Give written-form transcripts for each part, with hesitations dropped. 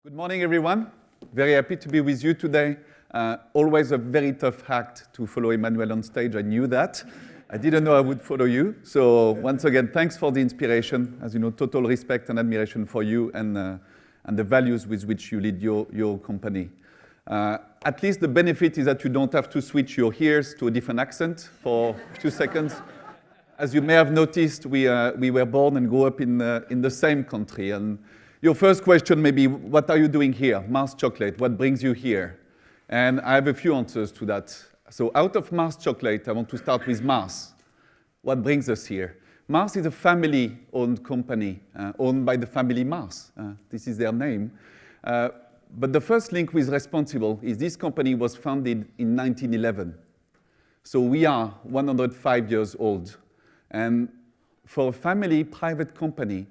Good morning, everyone. Very happy to be with you today. Always a very tough act to follow Emmanuel on stage. I knew that. I didn't know I would follow you. So once again, thanks for the inspiration. As you know, total respect and admiration for you and the values with which you lead your company. At least the benefit is that you don't have to switch your ears to a different accent for 2 seconds. As you may have noticed, we were born and grew up in the same country. And your first question may be, what are you doing here? Mars Chocolate, what brings you here? And I have a few answers to that. So out of Mars Chocolate, I want to start with Mars. What brings us here? Mars is a family-owned company, owned by the family Mars. This is their name. But the first link with responsible is this company was founded in 1911. So we are 105 years old. And for a family private company,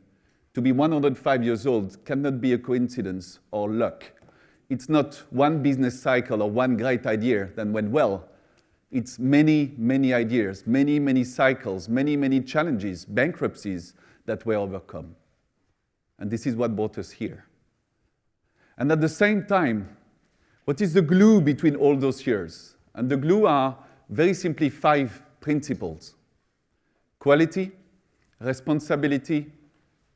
to be 105 years old cannot be a coincidence or luck. It's not one business cycle or one great idea that went well. It's many, many ideas, many, many cycles, many, many challenges, bankruptcies that were overcome. And this is what brought us here. And at the same time, what is the glue between all those years? And the glue are very simply 5 principles: quality, responsibility,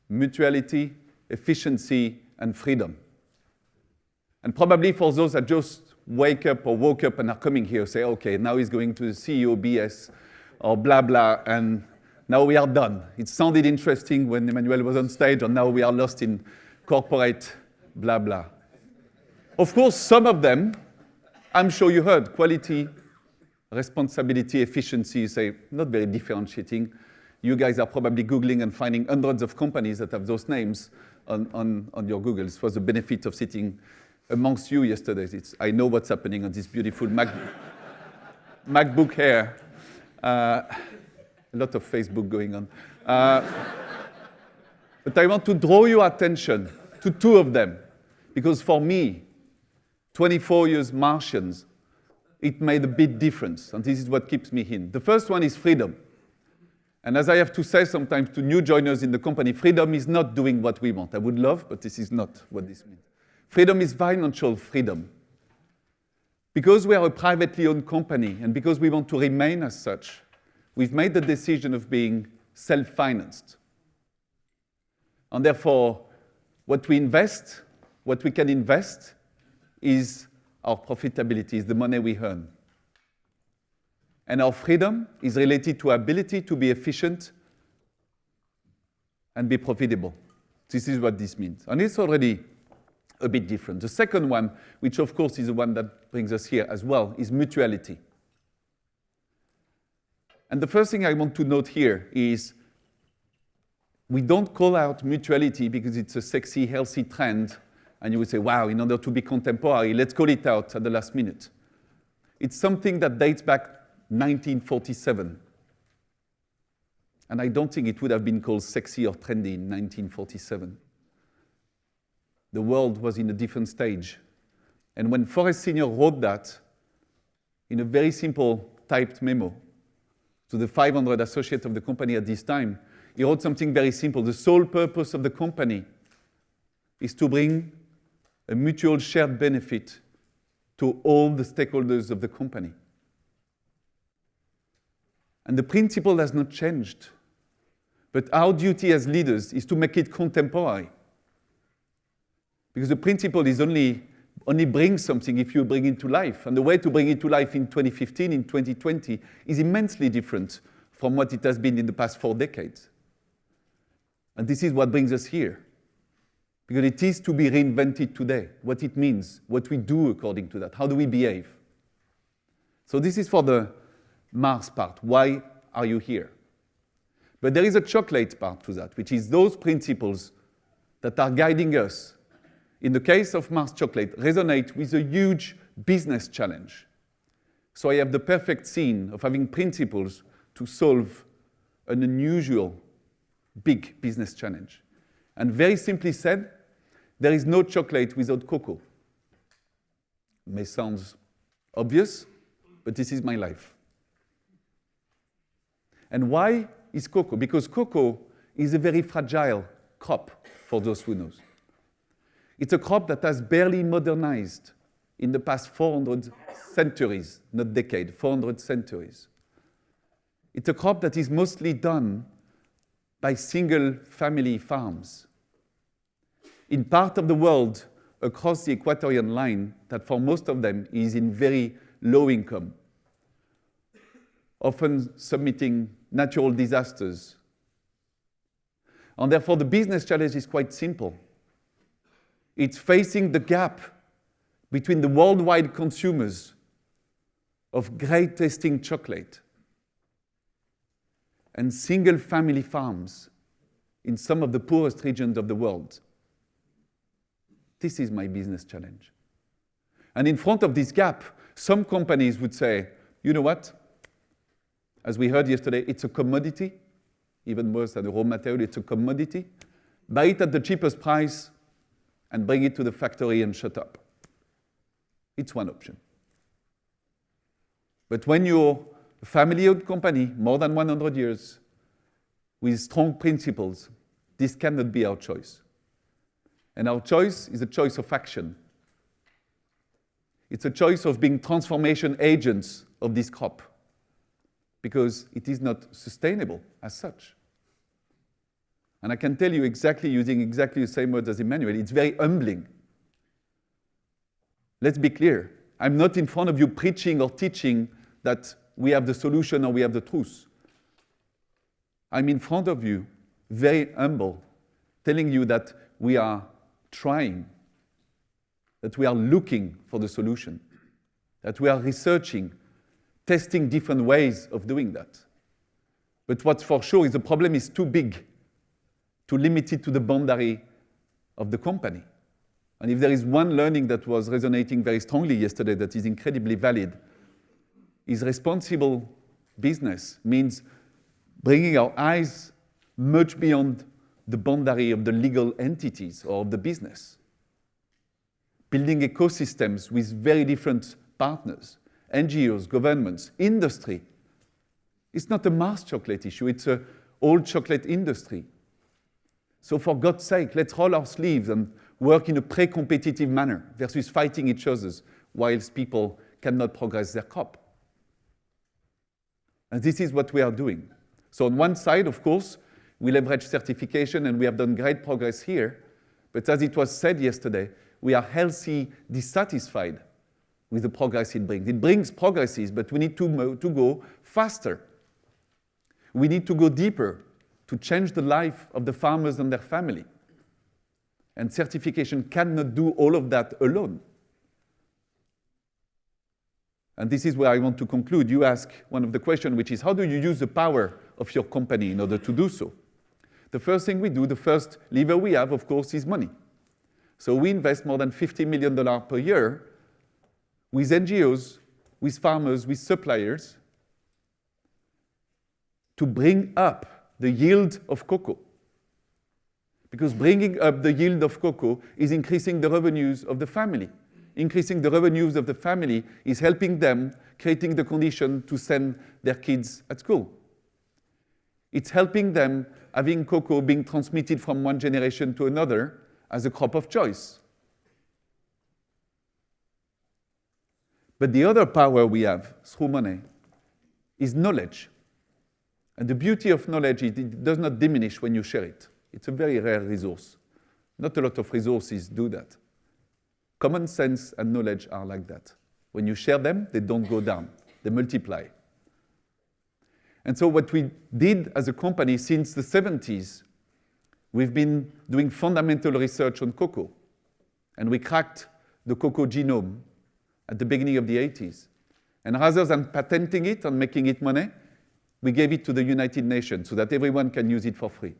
mutuality, efficiency, and freedom. And probably for those that just wake up or woke up and are coming here, say, okay, now he's going to the CEO BS or blah, blah, and now we are done. It sounded interesting when Emmanuel was on stage, and now we are lost in corporate blah, blah. Of course, some of them, I'm sure you heard, quality, responsibility, efficiency, you say, not very differentiating. You guys are probably Googling and finding hundreds of companies that have those names on your Google. It was the benefit of sitting amongst you yesterday. I know what's happening on this beautiful MacBook Air. A lot of Facebook going on. But I want to draw your attention to 2 of them, because for me, 24 years Martians, it made a big difference, and this is what keeps me in. The first one is freedom. And as I have to say sometimes to new joiners in the company, freedom is not doing what we want. I would love, but this is not what this means. Freedom is financial freedom. Because we are a privately owned company, and because we want to remain as such, we've made the decision of being self-financed. And therefore, what we invest, what we can invest, is our profitability, is the money we earn. And our freedom is related to our ability to be efficient and be profitable. This is what this means. And it's already a bit different. The second one, which of course is the one that brings us here as well, is mutuality. And the first thing I want to note here is we don't call out mutuality because it's a sexy, healthy trend, and you would say, wow, in order to be contemporary, let's call it out at the last minute. It's something that dates back 1947. And I don't think it would have been called sexy or trendy in 1947. The world was in a different stage. And when Forrest Sr. wrote that in a very simple typed memo to the 500 associates of the company at this time, he wrote something very simple. The sole purpose of the company is to bring a mutual shared benefit to all the stakeholders of the company. And the principle has not changed. But our duty as leaders is to make it contemporary. Because the principle is only brings something if you bring it to life. And the way to bring it to life in 2015, in 2020, is immensely different from what it has been in the past 4 decades. And this is what brings us here. Because it is to be reinvented today, what it means, what we do according to that, how do we behave. So this is for the Mars part. Why are you here? But there is a chocolate part to that, which is those principles that are guiding us. In the case of Mars Chocolate, resonate with a huge business challenge. So I have the perfect scene of having principles to solve an unusual, big business challenge. And very simply said, there is no chocolate without cocoa. It may sound obvious, but this is my life. And why is cocoa? Because cocoa is a very fragile crop, for those who know. It's a crop that has barely modernized in the past 400 centuries, not decades, 400 centuries. It's a crop that is mostly done by single-family farms. In part of the world, across the equatorial line, that for most of them is in very low income, often submitting natural disasters. And therefore, the business challenge is quite simple. It's facing the gap between the worldwide consumers of great tasting chocolate and single-family farms in some of the poorest regions of the world. This is my business challenge. And in front of this gap, some companies would say, you know what? As we heard yesterday, it's a commodity, even worse than a raw material, it's a commodity. Buy it at the cheapest price and bring it to the factory and shut up. It's one option. But when you're a family-owned company, more than 100 years, with strong principles, this cannot be our choice. And our choice is a choice of action. It's a choice of being transformation agents of this crop, because it is not sustainable as such. And I can tell you exactly, using exactly the same words as Emmanuel, it's very humbling. Let's be clear. I'm not in front of you preaching or teaching that we have the solution or we have the truth. I'm in front of you, very humble, telling you that we are trying, that we are looking for the solution, that we are researching, testing different ways of doing that. But what's for sure is the problem is too big to limit it to the boundary of the company. And if there is one learning that was resonating very strongly yesterday that is incredibly valid, is responsible business means bringing our eyes much beyond the boundary of the legal entities or of the business. Building ecosystems with very different partners, NGOs, governments, industry. It's not a Mars chocolate issue, it's an old chocolate industry. So for God's sake, let's roll our sleeves and work in a pre-competitive manner versus fighting each other whilst people cannot progress their crop. And this is what we are doing. So on one side, of course, we leverage certification and we have done great progress here. But as it was said yesterday, we are healthy dissatisfied with the progress it brings. It brings progresses, but we need to go faster. We need to go deeper to change the life of the farmers and their family. And certification cannot do all of that alone. And this is where I want to conclude. You ask one of the questions, which is, how do you use the power of your company in order to do so? The first thing we do, the first lever we have, of course, is money. So we invest more than $50 million per year with NGOs, with farmers, with suppliers, to bring up the yield of cocoa. Because bringing up the yield of cocoa is increasing the revenues of the family. Increasing the revenues of the family is helping them, creating the condition to send their kids at school. It's helping them having cocoa being transmitted from one generation to another as a crop of choice. But the other power we have through money is knowledge. And the beauty of knowledge is it does not diminish when you share it. It's a very rare resource. Not a lot of resources do that. Common sense and knowledge are like that. When you share them, they don't go down. They multiply. And so what we did as a company since the 70s, we've been doing fundamental research on cocoa. And we cracked the cocoa genome at the beginning of the 80s. And rather than patenting it and making it money, we gave it to the United Nations so that everyone can use it for free.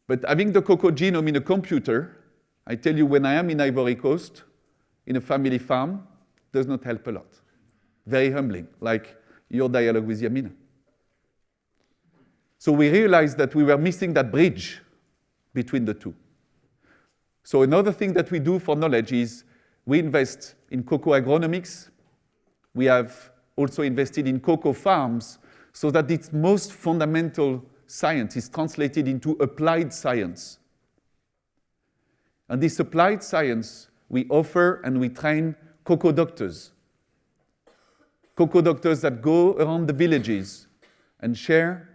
But having the cocoa genome in a computer, I tell you, when I am in Ivory Coast, in a family farm, does not help a lot. Very humbling, like your dialogue with Yamina. So we realized that we were missing that bridge between the two. So another thing that we do for knowledge is we invest in cocoa agronomics. We have also invested in cocoa farms so that its most fundamental science is translated into applied science. And this applied science, we offer and we train cocoa doctors. Cocoa doctors that go around the villages and share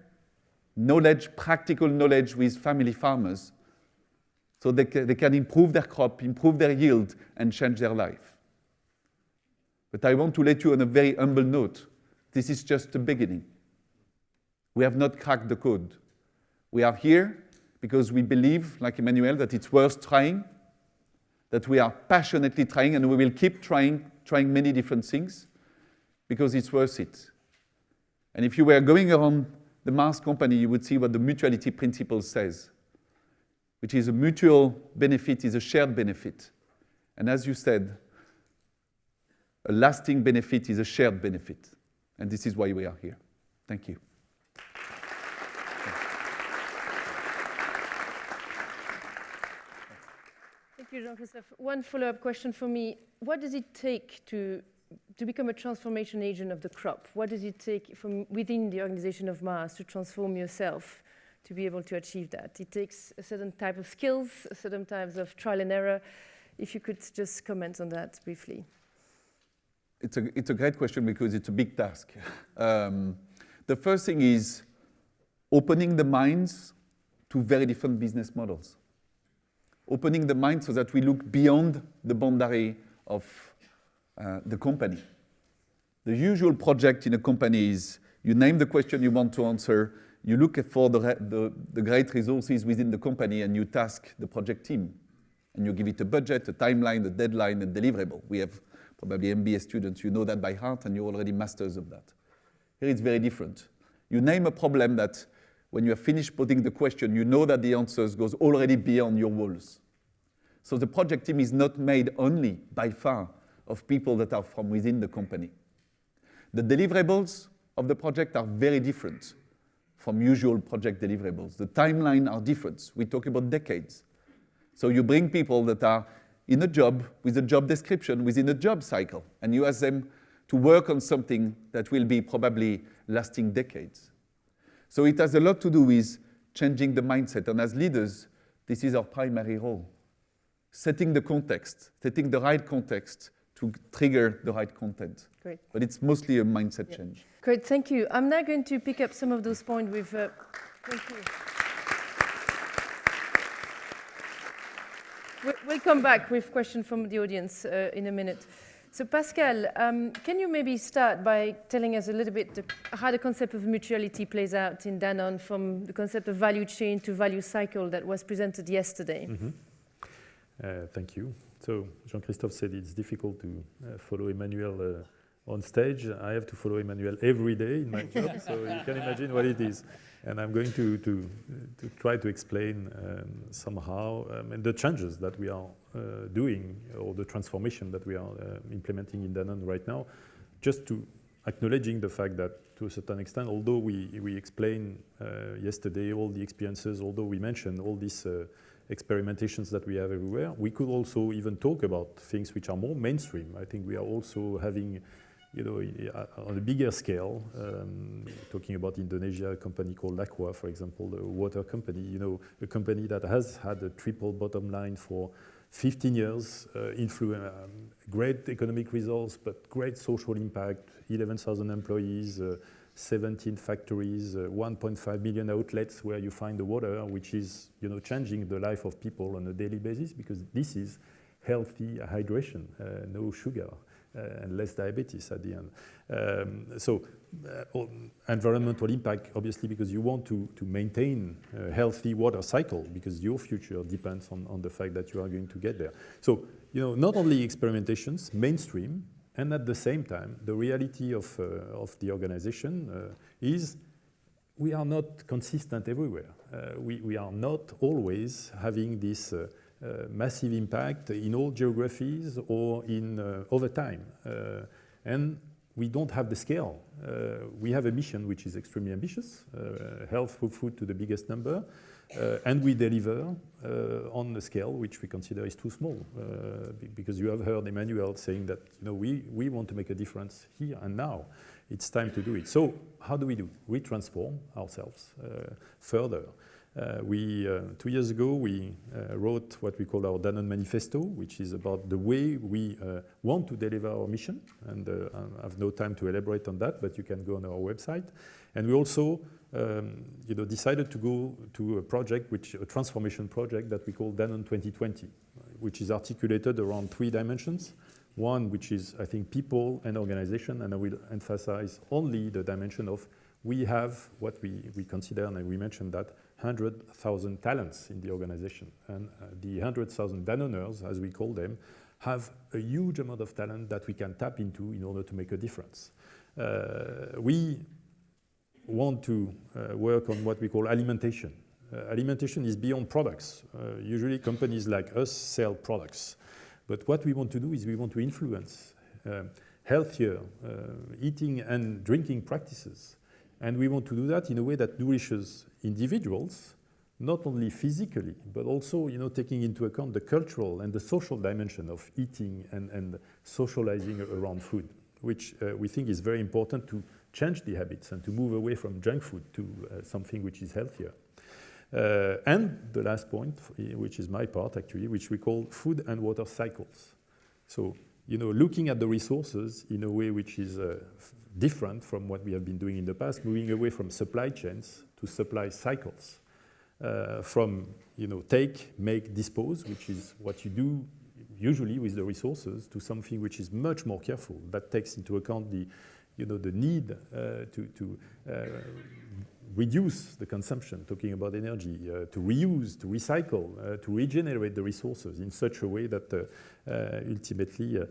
knowledge, practical knowledge with family farmers so they can improve their crop, improve their yield, and change their life. But I want to let you on a very humble note. This is just the beginning. We have not cracked the code. We are here because we believe, like Emmanuel, that it's worth trying, that we are passionately trying, and we will keep trying many different things because it's worth it. And if you were going around the Mars company, you would see what the mutuality principle says, which is a mutual benefit is a shared benefit. And as you said, a lasting benefit is a shared benefit. And this is why we are here. Thank you. Thank you, Jean-Christophe. One follow-up question for me. What does it take to become a transformation agent of the crop? What does it take from within the organization of Mars to transform yourself to be able to achieve that? It takes a certain type of skills, a certain types of trial and error. If you could just comment on that briefly. It's a great question because it's a big task. The first thing is opening the minds to very different business models. Opening the mind so that we look beyond the boundary of the company. The usual project in a company is you name the question you want to answer, you look for the great resources within the company, and you task the project team. And you give it a budget, a timeline, a deadline, and deliverable. We have probably MBA students, you know that by heart, and you're already masters of that. Here it's very different. You name a problem that when you have finished putting the question, you know that the answers goes already beyond your walls. So the project team is not made only, by far, of people that are from within the company. The deliverables of the project are very different from usual project deliverables. The timeline are different. We talk about decades. So you bring people that are in a job, with a job description, within a job cycle, and you ask them to work on something that will be probably lasting decades. So it has a lot to do with changing the mindset, and as leaders, this is our primary role. Setting the context, setting the right context to trigger the right content. Great. But it's mostly a mindset change. Great, thank you. I'm now going to pick up some of those points with, thank you. We'll come back with questions from the audience in a minute. So Pascal, can you maybe start by telling us a little bit how the concept of mutuality plays out in Danone, from the concept of value chain to value cycle that was presented yesterday? Mm-hmm. Thank you. So Jean-Christophe said it's difficult to follow Emmanuel on stage. I have to follow Emmanuel every day in my job, so you can imagine what it is. And I'm going to try to explain somehow and the changes that we are doing, or the transformation that we are implementing in Danone right now, just to acknowledging the fact that to a certain extent, although we explained yesterday all the experiences, although we mentioned all these experimentations that we have everywhere, we could also even talk about things which are more mainstream. I think we are also having, you know, on a bigger scale, talking about Indonesia, a company called Aqua, for example, a water company, you know, a company that has had a triple bottom line for 15 years, great economic results, but great social impact, 11,000 employees, 17 factories, 1.5 million outlets where you find the water, which is, you know, changing the life of people on a daily basis, because this is healthy hydration, no sugar, and less diabetes at the end. So environmental impact, obviously, because you want to maintain a healthy water cycle, because your future depends on the fact that you are going to get there. So, you know, not only experimentations, mainstream, and at the same time, the reality of the organization is we are not consistent everywhere. We are not always having this massive impact in all geographies or in over time. And we don't have the scale. We have a mission which is extremely ambitious, health through food to the biggest number, and we deliver on a scale which we consider is too small, because you have heard Emmanuel saying that, you know, we want to make a difference here and now. It's time to do it. So how do? We transform ourselves further. 2 years ago, we wrote what we call our Danone Manifesto, which is about the way we want to deliver our mission. And I have no time to elaborate on that, but you can go on our website. And we also decided to go to a project, a transformation project that we call Danone 2020, which is articulated around 3 dimensions. One, which is, I think, people and organization, and I will emphasize only the dimension of we have what we consider, and we mentioned that, 100,000 talents in the organization. And the 100,000 Danoners, as we call them, have a huge amount of talent that we can tap into in order to make a difference. We want to work on what we call alimentation. Alimentation is beyond products. Usually companies like us sell products. But what we want to do is we want to influence healthier eating and drinking practices. And we want to do that in a way that nourishes individuals, not only physically, but also taking into account the cultural and the social dimension of eating and socializing around food, which we think is very important to change the habits and to move away from junk food to something which is healthier. And the last point, which is my part actually, which we call food and water cycles. So, looking at the resources in a way which is different from what we have been doing in the past, moving away from supply chains to supply cycles. From, take, make, dispose, which is what you do usually with the resources, to something which is much more careful, that takes into account the need to reduce the consumption, talking about energy, to reuse, to recycle, to regenerate the resources in such a way that ultimately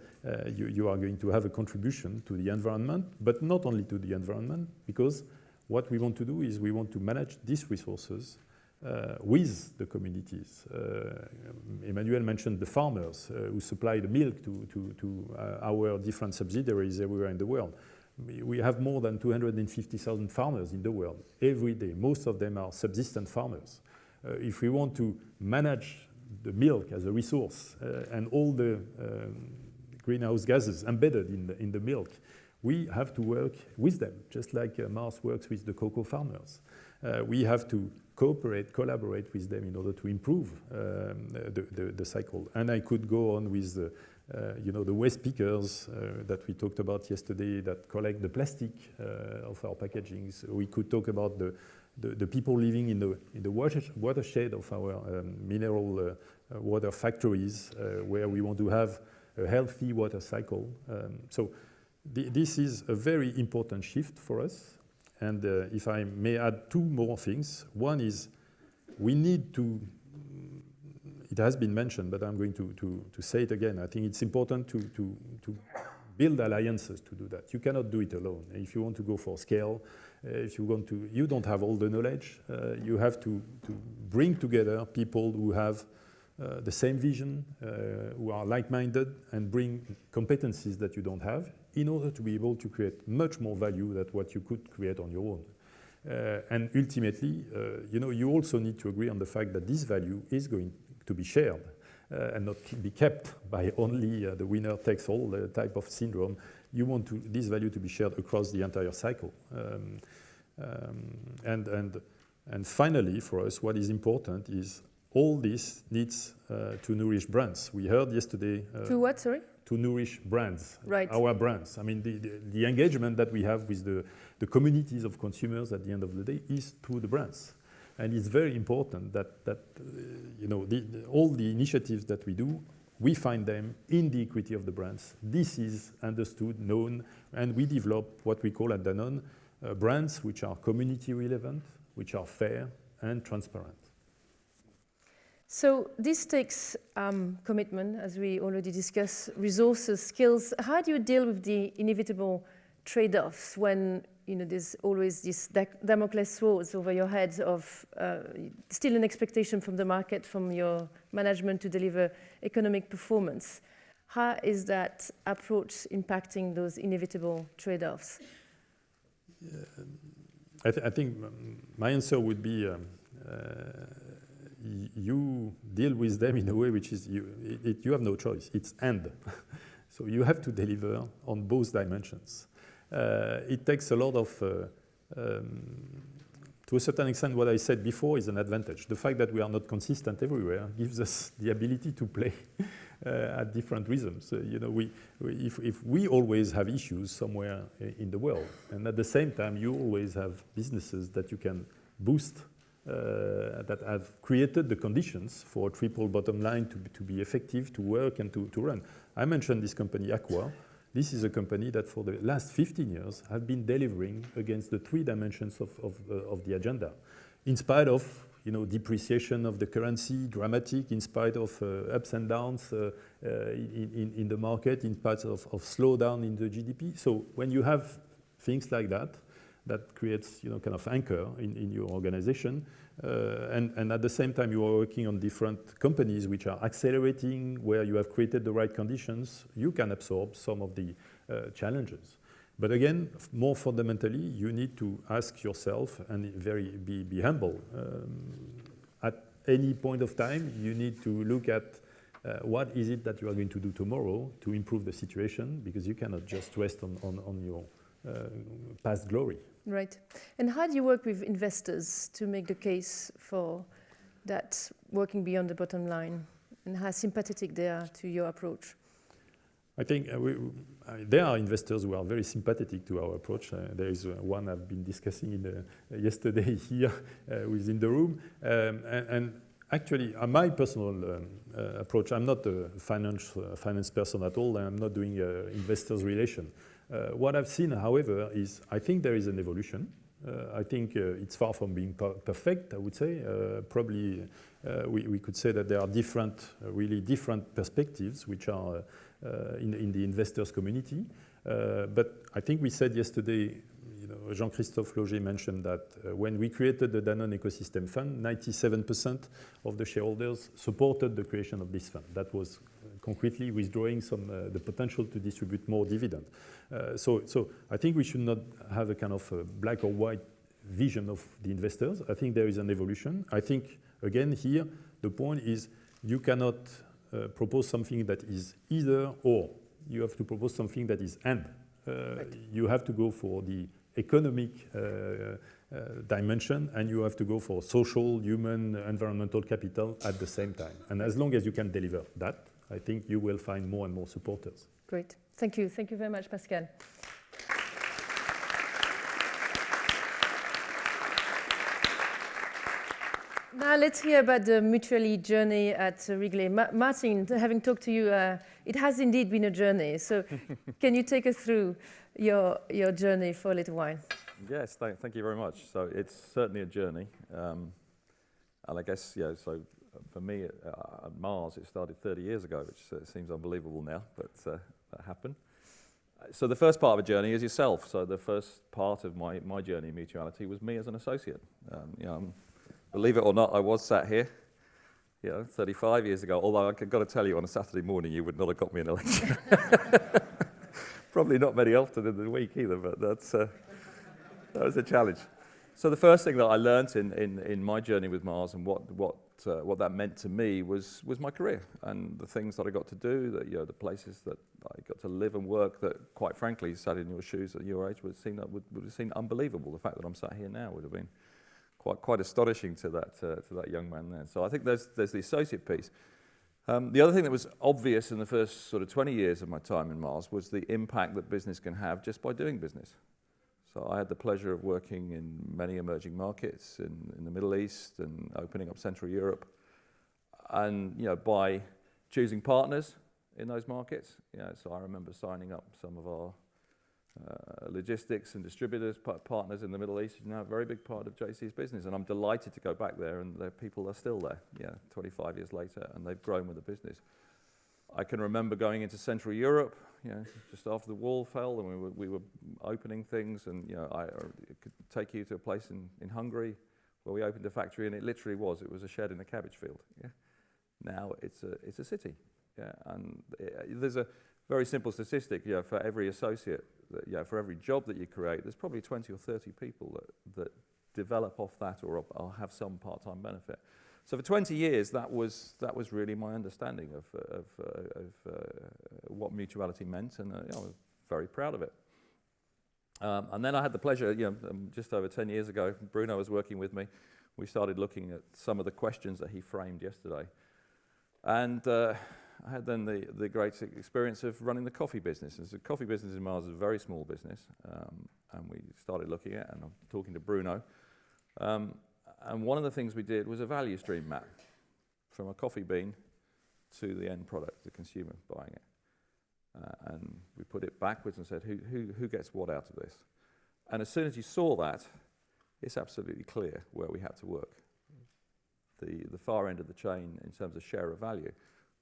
you are going to have a contribution to the environment, but not only to the environment, because what we want to do is we want to manage these resources with the communities. Emmanuel mentioned the farmers who supply the milk to our different subsidiaries everywhere in the world. We have more than 250,000 farmers in the world every day. Most of them are subsistence farmers. If we want to manage the milk as a resource and all the greenhouse gases embedded in the milk, we have to work with them, just like Mars works with the cocoa farmers. We have to collaborate with them in order to improve the cycle. And I could go on with the waste pickers that we talked about yesterday that collect the plastic of our packagings. We could talk about the people living in the watershed of our mineral water factories where we want to have a healthy water cycle. So this is a very important shift for us. And if I may add 2 more things. One is we need to, it has been mentioned, but I'm going to say it again. I think it's important to build alliances to do that. You cannot do it alone. If you want to go for scale, if you want to, you don't have all the knowledge. You have to bring together people who have the same vision, who are like-minded, and bring competencies that you don't have in order to be able to create much more value than what you could create on your own. And ultimately, you also need to agree on the fact that this value is going to be shared and not be kept by only the winner takes all type of syndrome. You want this value to be shared across the entire cycle. And finally, for us, what is important is all this needs to nourish brands. We heard yesterday... to what, sorry? To nourish brands, right. Our brands. I mean, the engagement that we have with the communities of consumers at the end of the day is through the brands. And it's very important that all the initiatives that we do, we find them in the equity of the brands. This is understood, known, and we develop what we call at Danone brands which are community relevant, which are fair and transparent. So this takes commitment, as we already discussed, resources, skills. How do you deal with the inevitable trade-offs when there's always this Damocles swords over your head of still an expectation from the market, from your management to deliver economic performance? How is that approach impacting those inevitable trade-offs? I think my answer would be you deal with them in a way which is you have no choice. It's and. So you have to deliver on both dimensions. It takes a lot of to a certain extent, what I said before is an advantage. The fact that we are not consistent everywhere gives us the ability to play at different rhythms. If we always have issues somewhere in the world, and at the same time, you always have businesses that you can boost, that have created the conditions for a triple bottom line to be effective, to work, and to run. I mentioned this company, Aqua. This is a company that for the last 15 years have been delivering against the 3 dimensions of the agenda. In spite of depreciation of the currency, dramatic, in spite of ups and downs in the market, in spite of slowdown in the GDP. So when you have things like that, that creates kind of anchor in your organization, and at the same time you are working on different companies which are accelerating, where you have created the right conditions, you can absorb some of the challenges. But again, more fundamentally, you need to ask yourself and be humble. At any point of time, you need to look at what is it that you are going to do tomorrow to improve the situation, because you cannot just rest on your past glory. Right. And how do you work with investors to make the case for that working beyond the bottom line, and how sympathetic they are to your approach? I think there are investors who are very sympathetic to our approach. There is one I've been discussing yesterday here within the room. And actually, my personal approach, I'm not a finance person at all. I'm not doing investors relation. What I've seen, however, is I think there is an evolution. I think it's far from being perfect, I would say. Probably we could say that there are really different perspectives which are in the investors community. But I think we said yesterday, Jean-Christophe Flatin mentioned that when we created the Danone Ecosystem Fund, 97% of the shareholders supported the creation of this fund. That was concretely withdrawing the potential to distribute more dividend. So I think we should not have a kind of a black or white vision of the investors. I think there is an evolution. I think, again, here, the point is you cannot propose something that is either or. You have to propose something that is and. Right. You have to go for the economic dimension, and you have to go for social, human, environmental capital at the same time. And as long as you can deliver that, I think you will find more and more supporters. Great. Thank you. Thank you very much, Pascal. Now let's hear about the mutuality journey at Wrigley. Martin, having talked to you, it has indeed been a journey. So can you take us through your journey for a little while? Yes, thank you very much. So it's certainly a journey. And I guess, so for me at Mars, it started 30 years ago, which seems unbelievable now, but that happened. So the first part of a journey is yourself. So the first part of my journey in mutuality was me as an associate. Believe it or not, I was sat here, 35 years ago, although I've got to tell you, on a Saturday morning, you would not have got me an election. Probably not many often in the week either, but that was a challenge. So the first thing that I learned in my journey with Mars and what that meant to me was my career and the things that I got to do, that the places that I got to live and work that, quite frankly, sat in your shoes at your age would have seemed unbelievable. The fact that I'm sat here now would have been quite astonishing to that young man then. So I think there's the associate piece. The other thing that was obvious in the first sort of 20 years of my time in Mars was the impact that business can have just by doing business. So I had the pleasure of working in many emerging markets in the Middle East and opening up Central Europe. And by choosing partners in those markets, so I remember signing up some of our logistics and distributors, partners in the Middle East, is now a very big part of JC's business. And I'm delighted to go back there, and their people are still there, 25 years later, and they've grown with the business. I can remember going into Central Europe, just after the wall fell, and we were opening things, and I could take you to a place in Hungary where we opened a factory, and it literally was a shed in a cabbage field. Now it's a city, and there's a very simple statistic, for every associate, for every job that you create, there's probably 20 or 30 people that develop off that or have some part-time benefit. So for 20 years, that was really my understanding of what mutuality meant, and I was very proud of it. And then I had the pleasure, just over 10 years ago, Bruno was working with me. We started looking at some of the questions that he framed yesterday. And I had then the great experience of running the coffee business. And so the coffee business in Mars is a very small business. And we started looking at, and I'm talking to Bruno. And one of the things we did was a value stream map from a coffee bean to the end product, the consumer buying it. And we put it backwards and said, who gets what out of this? And as soon as you saw that, it's absolutely clear where we had to work. The far end of the chain in terms of share of value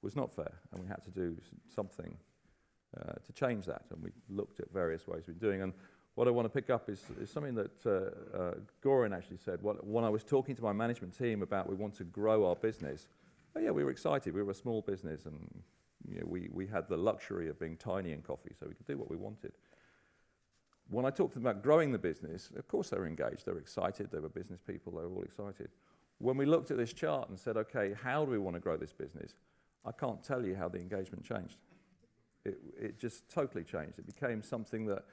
was not fair, and we had to do something to change that. And we looked at various ways we're doing. And what I want to pick up is something that Goran actually said. When I was talking to my management team about we want to grow our business, we were excited. We were a small business, and we had the luxury of being tiny in coffee, so we could do what we wanted. When I talked to them about growing the business, of course they were engaged, they were excited, they were business people, they were all excited. When we looked at this chart and said, okay, how do we want to grow this business? I can't tell you how the engagement changed. It just totally changed. It became something that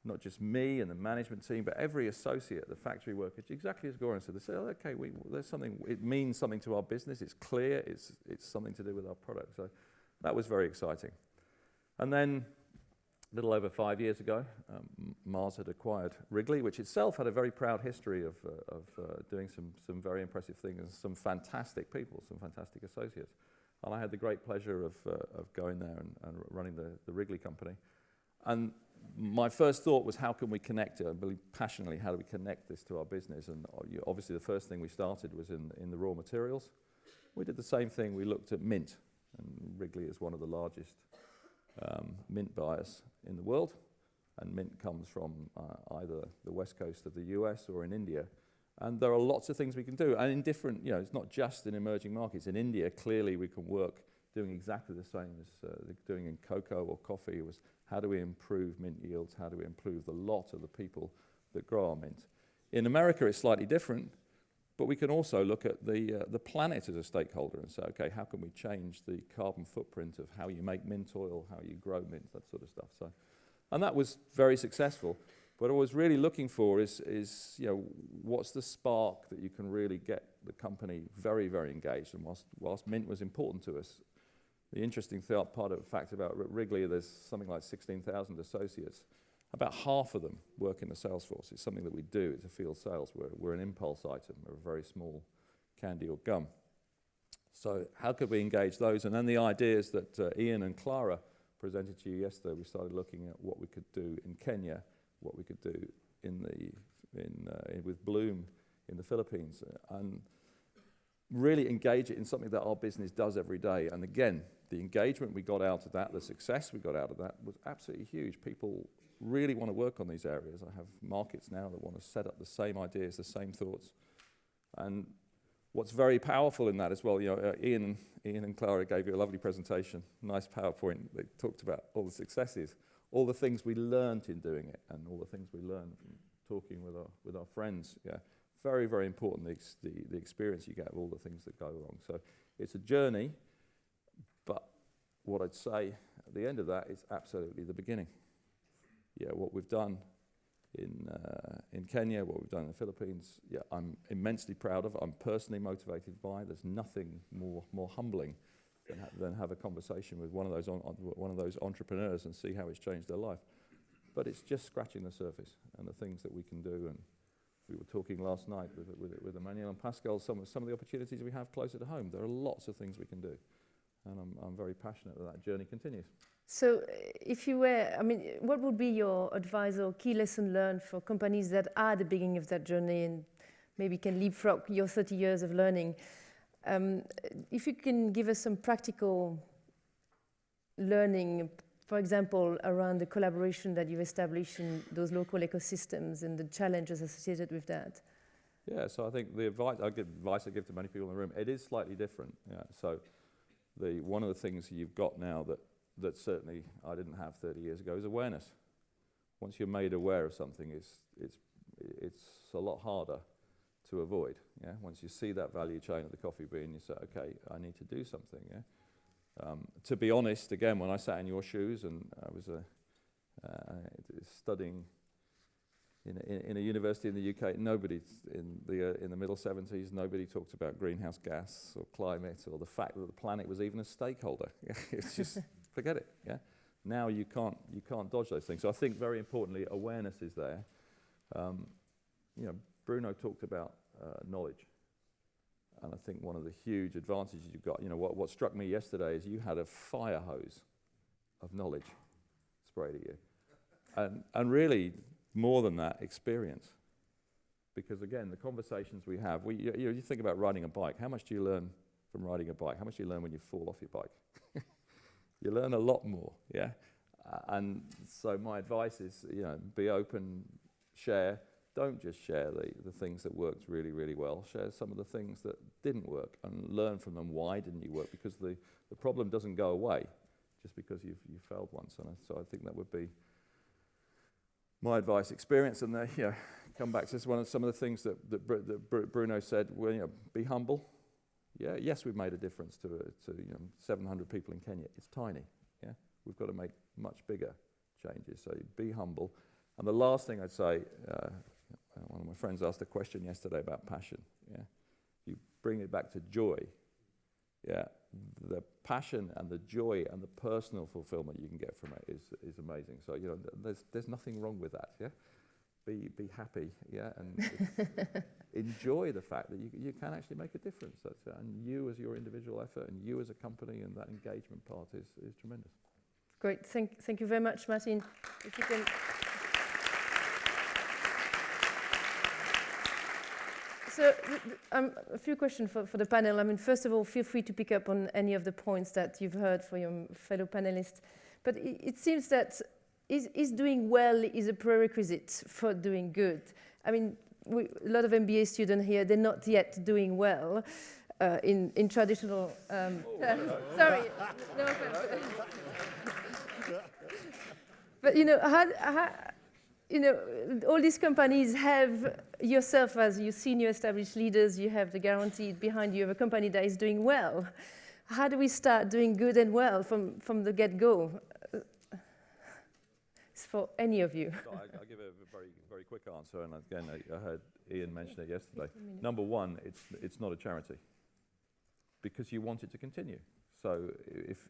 not just me and the management team, but every associate, the factory worker, exactly as Goran said, they said, okay, there's something, it means something to our business, it's clear, it's something to do with our product. So that was very exciting. And then a little over 5 years ago, Mars had acquired Wrigley, which itself had a very proud history of doing some very impressive things, and some fantastic people, some fantastic associates. And I had the great pleasure of going there and running the Wrigley company. And my first thought was, how can we connect it? I believe passionately, how do we connect this to our business? And obviously the first thing we started was in the raw materials. We did the same thing. We looked at mint, and Wrigley is one of the largest mint buyers in the world, and mint comes from either the west coast of the US or in India. And there are lots of things we can do, and in different, it's not just in emerging markets. In India, clearly we can work doing exactly the same as they're doing in cocoa or coffee. It was, how do we improve mint yields? How do we improve the lot of the people that grow our mint? In America, it's slightly different, but we can also look at the planet as a stakeholder and say, okay, how can we change the carbon footprint of how you make mint oil, how you grow mint, that sort of stuff. So, and that was very successful. What I was really looking for is what's the spark that you can really get the company very, very engaged. And whilst mint was important to us, the interesting part of the fact about Wrigley, there's something like 16,000 associates. About half of them work in the sales force. It's something that we do. It's a field sales. We're an impulse item. We're a very small candy or gum. So how could we engage those? And then the ideas that Ian and Clara presented to you yesterday, we started looking at what we could do in Kenya, what we could do with Bloom in the Philippines, and really engage it in something that our business does every day. And again, the engagement we got out of that, the success we got out of that was absolutely huge. People really want to work on these areas. I have markets now that want to set up the same ideas, the same thoughts. And what's very powerful in that as well, Ian and Clara gave you a lovely presentation, nice PowerPoint. They talked about all the successes, all the things we learned in doing it, and all the things we learned from talking with our friends. Yeah, very, very important, the experience you get of all the things that go wrong. So it's a journey, but what I'd say at the end of that is absolutely the beginning. Yeah, what we've done in Kenya, what we've done in the Philippines, I'm immensely proud of. I'm personally motivated by. There's nothing more humbling than have a conversation with one of those entrepreneurs and see how it's changed their life. But it's just scratching the surface and the things that we can do. And we were talking last night with Emmanuel and Pascal, some of the opportunities we have closer to home. There are lots of things we can do. And I'm very passionate that journey continues. So if you were, what would be your advice or key lesson learned for companies that are at the beginning of that journey and maybe can leapfrog your 30 years of learning? If you can give us some practical learning, for example, around the collaboration that you've established in those local ecosystems and the challenges associated with that. Yeah, so I think the advice I give to many people in the room, it is slightly different. Yeah, so one of the things you've got now that certainly I didn't have 30 years ago is awareness. Once you're made aware of something, it's a lot harder to avoid. Yeah, once you see that value chain of the coffee bean, you say, okay, I need to do something. Yeah. To be honest, again, when I sat in your shoes and I was studying in a university in the UK, nobody in the middle 70s, nobody talked about greenhouse gas or climate or the fact that the planet was even a stakeholder. It's just forget it. Yeah. Now you can't dodge those things. So I think very importantly, awareness is there. You know, Bruno talked about knowledge, and I think one of the huge advantages you've got. You know, what struck me yesterday is you had a fire hose of knowledge sprayed at you, and really. More than that, experience. Because again, the conversations we have, you think about riding a bike. How much do you learn from riding a bike? How much do you learn when you fall off your bike? You learn a lot more, yeah? And so my advice is, you know, be open, share. Don't just share the things that worked really, really well. Share some of the things that didn't work and learn from them. Why didn't you work? Because the problem doesn't go away just because you failed once. And so I think that would be my advice, experience, and you know, come back to this one. Some of the things that Bruno said. Well, you know, be humble. Yeah, yes, we've made a difference to you know 700 people in Kenya. It's tiny. Yeah, we've got to make much bigger changes. So be humble. And the last thing I'd say, one of my friends asked a question yesterday about passion. Yeah, you bring it back to joy. Yeah, the passion and the joy and the personal fulfillment you can get from it is amazing. So you know, there's nothing wrong with that. Yeah, be happy. Yeah, and enjoy the fact that you can actually make a difference. And you as your individual effort, and you as a company, and that engagement part is tremendous. Great, thank you very much, Martin. If you can. So a few questions for the panel. I mean, first of all, feel free to pick up on any of the points that you've heard for your fellow panelists. But it seems that is doing well is a prerequisite for doing good. I mean, a lot of MBA students here, they're not yet doing well in traditional... sorry, no offense. But, you know, you know, all these companies have yourself as your senior established leaders, you have the guarantee behind you of a company that is doing well. How do we start doing good and well from the get-go? It's for any of you. So I'll give a very, very quick answer, and again, I heard Ian mention it yesterday. Number one, it's not a charity, because you want it to continue. So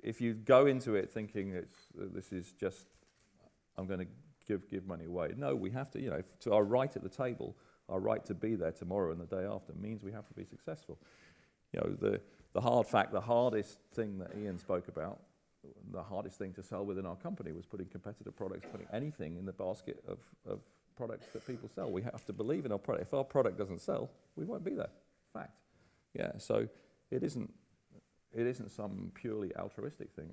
if you go into it thinking this is just, I'm going to give money away. No, we have to, you know, to our right at the table, our right to be there tomorrow and the day after means we have to be successful. You know, the hard fact, the hardest thing that Ian spoke about, the hardest thing to sell within our company was putting competitive products, putting anything in the basket of products that people sell. We have to believe in our product. If our product doesn't sell, we won't be there. Fact. Yeah, so it isn't some purely altruistic thing.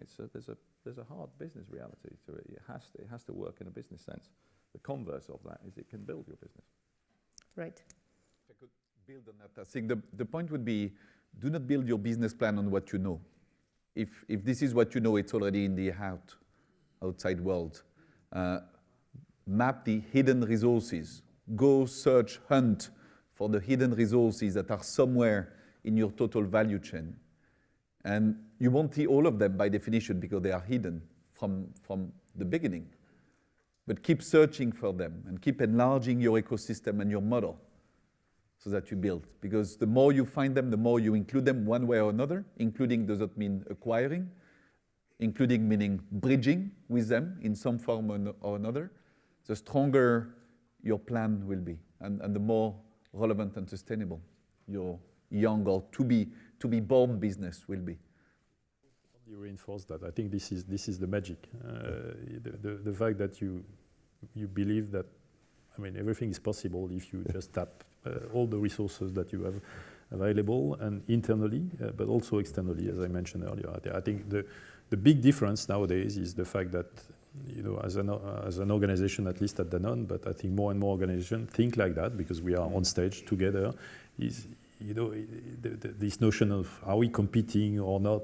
There's a hard business reality to it. It has to work in a business sense. The converse of that is it can build your business. Right. If I could build on that, I think the point would be, do not build your business plan on what you know. If this is what you know, it's already in the outside world. Map the hidden resources. Go search, hunt for the hidden resources that are somewhere in your total value chain. And you won't see all of them by definition because they are hidden from the beginning. But keep searching for them and keep enlarging your ecosystem and your model so that you build. Because the more you find them, the more you include them one way or another. Including doesn't mean acquiring. Including meaning bridging with them in some form or another. The stronger your plan will be and the more relevant and sustainable your young or to be born business will be. You reinforce that. I think this is the magic. The fact that you believe that, I mean, everything is possible if you just tap all the resources that you have available, and internally, but also externally, as I mentioned earlier. I think the big difference nowadays is the fact that, you know, as an organization, at least at Danone, but I think more and more organizations think like that because we are on stage together. Is, you know, this notion of are we competing or not?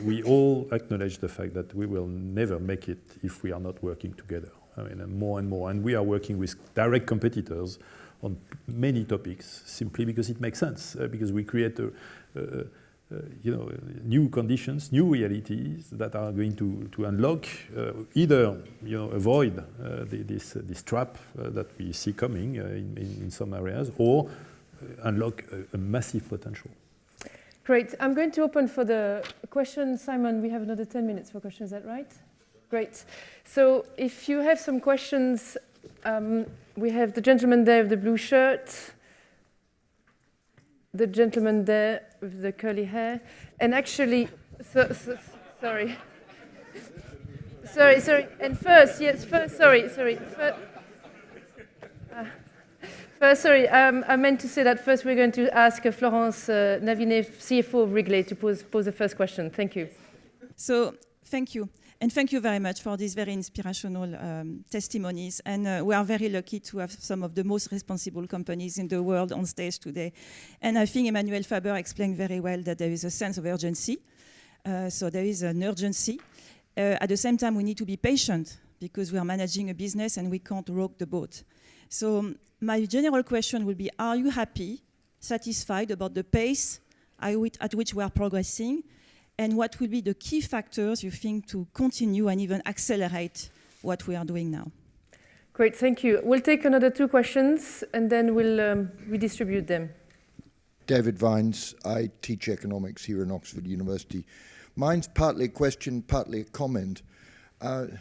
We all acknowledge the fact that we will never make it if we are not working together. I mean, more and more, and we are working with direct competitors on many topics simply because it makes sense, because we create new conditions, new realities that are going to unlock, either avoid this trap that we see coming in some areas, or unlock a massive potential. Great. I'm going to open for the question. Simon, we have another 10 minutes for questions, is that right? Great. So if you have some questions, we have the gentleman there with the blue shirt, the gentleman there with the curly hair, and actually, sorry. And first, I meant to say that first we're going to ask Florence Navinet, CFO of Wrigley, to pose the first question. Thank you. So, thank you. And thank you very much for these very inspirational testimonies. And we are very lucky to have some of the most responsible companies in the world on stage today. And I think Emmanuel Faber explained very well that there is a sense of urgency. So there is an urgency. At the same time, we need to be patient because we are managing a business and we can't rock the boat. So my general question will be, are you happy, satisfied about the pace at which we are progressing? And what will be the key factors you think to continue and even accelerate what we are doing now? Great, thank you. We'll take another 2 questions and then we'll redistribute them. David Vines, I teach economics here in Oxford University. Mine's partly a question, partly a comment. How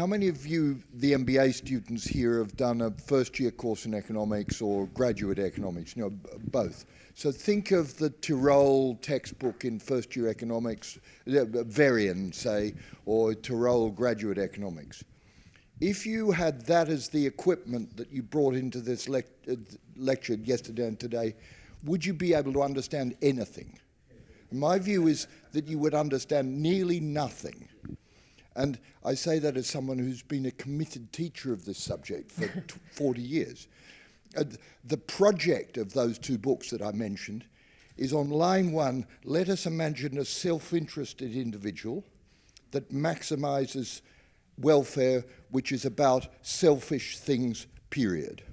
many of you, the MBA students here, have done a first-year course in economics or graduate economics? Both. So think of the Tyrol textbook in first-year economics, Varian, say, or Tyrol graduate economics. If you had that as the equipment that you brought into this lecture yesterday and today, would you be able to understand anything? My view is that you would understand nearly nothing. And I say that as someone who's been a committed teacher of this subject for 40 years. The project of those 2 books that I mentioned is on line 1, let us imagine a self-interested individual that maximizes welfare, which is about selfish things, period.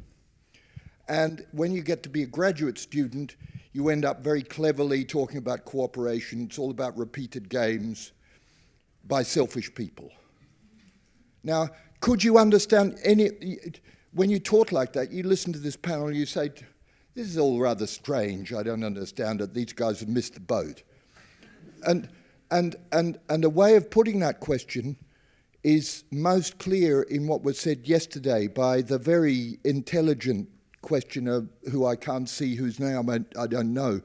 And when you get to be a graduate student, you end up very cleverly talking about cooperation. It's all about repeated games by selfish people. Now, could you understand when you talk like that, you listen to this panel, you say, this is all rather strange, I don't understand it, these guys have missed the boat. And a way of putting that question is most clear in what was said yesterday by the very intelligent questioner who I can't see, whose name I don't know.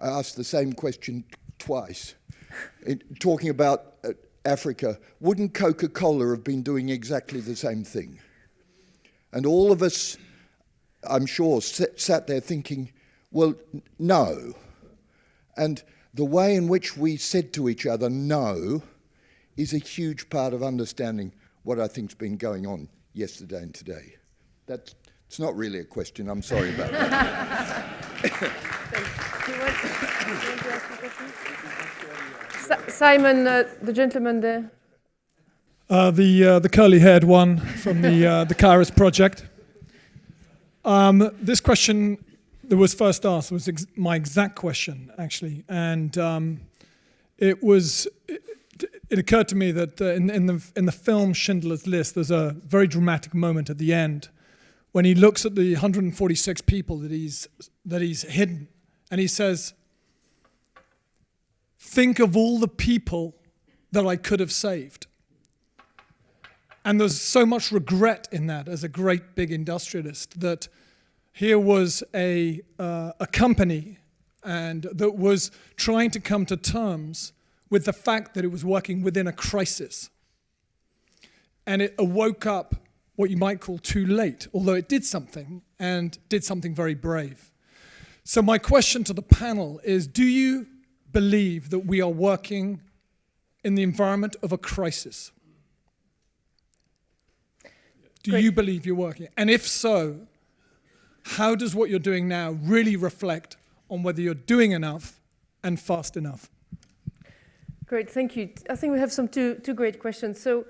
I asked the same question twice. Talking about Africa, wouldn't Coca-Cola have been doing exactly the same thing? And all of us, I'm sure, sat there thinking, well, no. And the way in which we said to each other, no, is a huge part of understanding what I think's been going on yesterday and today. It's not really a question, I'm sorry about that. Do you want to ask a question? Simon, the gentleman there. The curly-haired one from the Kairos project. This question that was first asked was my exact question, actually, and it occurred to me that in the film Schindler's List, there's a very dramatic moment at the end when he looks at the 146 people that he's hidden, and he says, "Think of all the people that I could have saved." And there's so much regret in that as a great big industrialist, that here was a company and that was trying to come to terms with the fact that it was working within a crisis. And it awoke up what you might call too late, although it did something, and did something very brave. So my question to the panel is, do you believe that we are working in the environment of a crisis? Do you believe you're working? And if so, how does what you're doing now really reflect on whether you're doing enough and fast enough? Great, thank you. I think we have some two great questions. So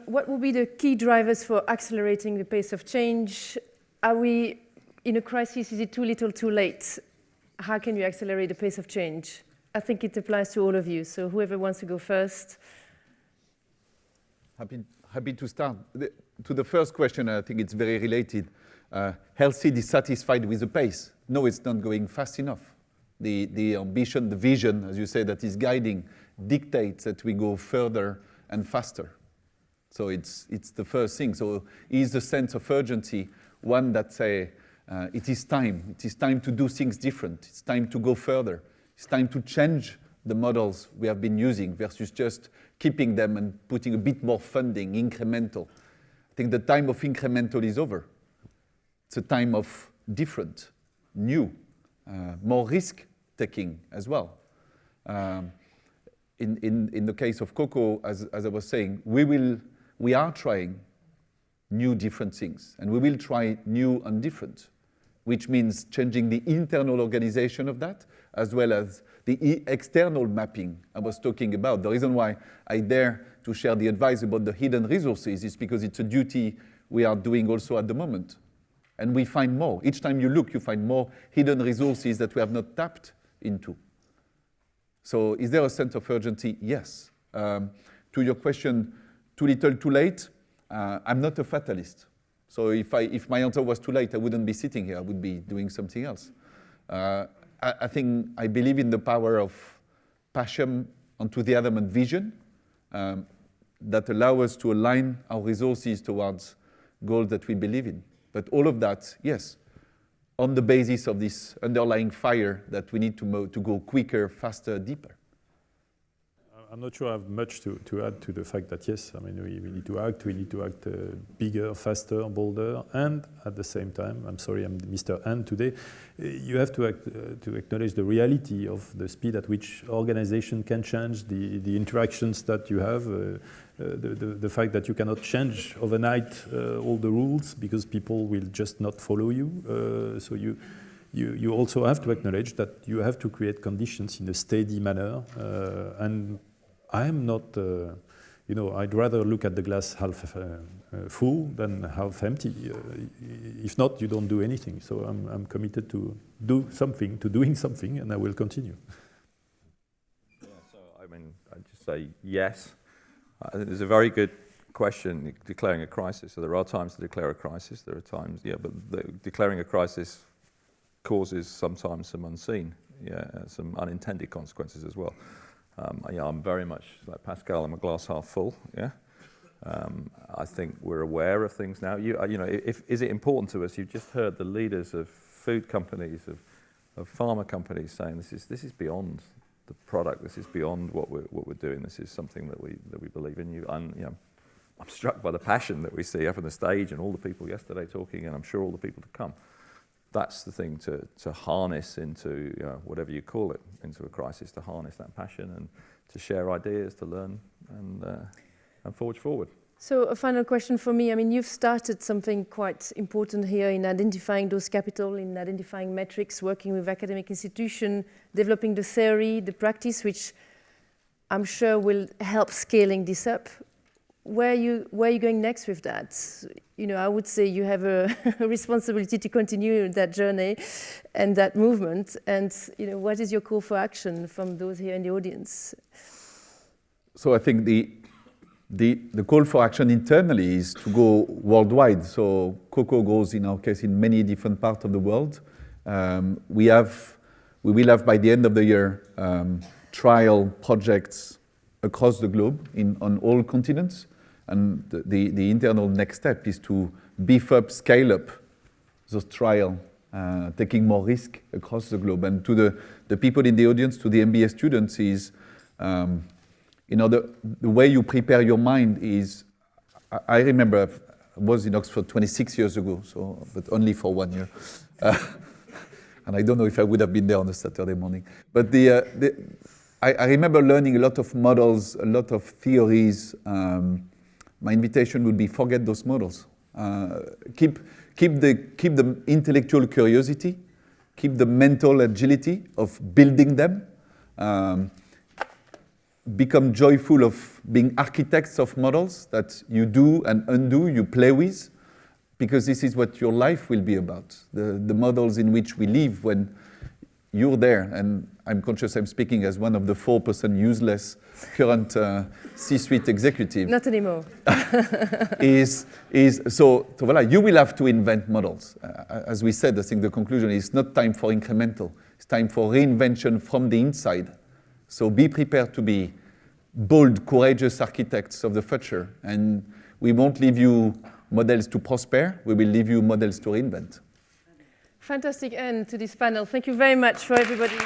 what will be the key drivers for accelerating the pace of change? Are we in a crisis? Is it too little, too late? how can you accelerate the pace of change? I think it applies to all of you. So whoever wants to go first. Happy to start. To the first question, I think it's very related. Healthy dissatisfied with the pace. No, it's not going fast enough. The ambition, the vision, as you say, that is guiding, dictates that we go further and faster. So it's the first thing. So is the sense of urgency one that say, it is time to do things different, it's time to go further, it's time to change the models we have been using versus just keeping them and putting a bit more funding, incremental. I think the time of incremental is over. It's a time of different, new, more risk-taking as well. In the case of cocoa, as I was saying, we are trying new different things, and we will try new and different, which means changing the internal organization of that, as well as the external mapping I was talking about. The reason why I dare to share the advice about the hidden resources is because it's a duty we are doing also at the moment. And we find more. Each time you look, you find more hidden resources that we have not tapped into. So is there a sense of urgency? Yes. To your question, too little, too late, I'm not a fatalist. So if my answer was too late, I wouldn't be sitting here. I would be doing something else. I think I believe in the power of passion, enthusiasm, and vision that allow us to align our resources towards goals that we believe in. But all of that, yes, on the basis of this underlying fire that we need to go quicker, faster, deeper. I'm not sure I have much to add to the fact that, yes, I mean, we need to act bigger, faster, bolder, and at the same time, I'm sorry, I'm Mr. And today, you have to acknowledge the reality of the speed at which organization can change, the interactions that you have, the fact that you cannot change overnight all the rules because people will just not follow you. So you also have to acknowledge that you have to create conditions in a steady manner. And I'm not, I'd rather look at the glass half full than half empty. If not, you don't do anything. So I'm committed to doing something, and I will continue. Yeah, so I mean, I'd just say yes. I think there's a very good question, declaring a crisis. So there are times to declare a crisis. There are times, but declaring a crisis causes sometimes some unseen, some unintended consequences as well. I'm very much like Pascal. I'm a glass half full. I think we're aware of things now. Is it important to us? You've just heard the leaders of food companies, of pharma companies saying this is beyond the product. This is beyond what we're doing. This is something that we believe in. I'm struck by the passion that we see up on the stage and all the people yesterday talking, and I'm sure all the people to come. That's the thing to harness into whatever you call it, into a crisis, to harness that passion and to share ideas, to learn and forge forward. So a final question for me. I mean, you've started something quite important here in identifying those capital, in identifying metrics, working with academic institutions, developing the theory, the practice, which I'm sure will help scaling this up. Where are you going next with that? I would say you have a responsibility to continue that journey and that movement. And what is your call for action from those here in the audience? So I think the call for action internally is to go worldwide. So cocoa grows in our case in many different parts of the world. We will have by the end of the year trial projects across the globe on all continents. And the internal next step is to beef up, scale up those trials, taking more risk across the globe. And to the people in the audience, to the MBA students is, the way you prepare your mind is, I remember I was in Oxford 26 years ago, but only for 1 year. And I don't know if I would have been there on a Saturday morning. But I remember learning a lot of models, a lot of theories. My invitation would be forget those models. Keep the intellectual curiosity, keep the mental agility of building them. Become joyful of being architects of models that you do and undo, you play with, because this is what your life will be about. The models in which we live when you're there, and I'm conscious I'm speaking as one of the 4% useless current C-suite executive. Not anymore. So voilà, you will have to invent models. As we said, I think the conclusion is not time for incremental. It's time for reinvention from the inside. So be prepared to be bold, courageous architects of the future. And we won't leave you models to prosper. We will leave you models to reinvent. Fantastic end to this panel. Thank you very much for everybody.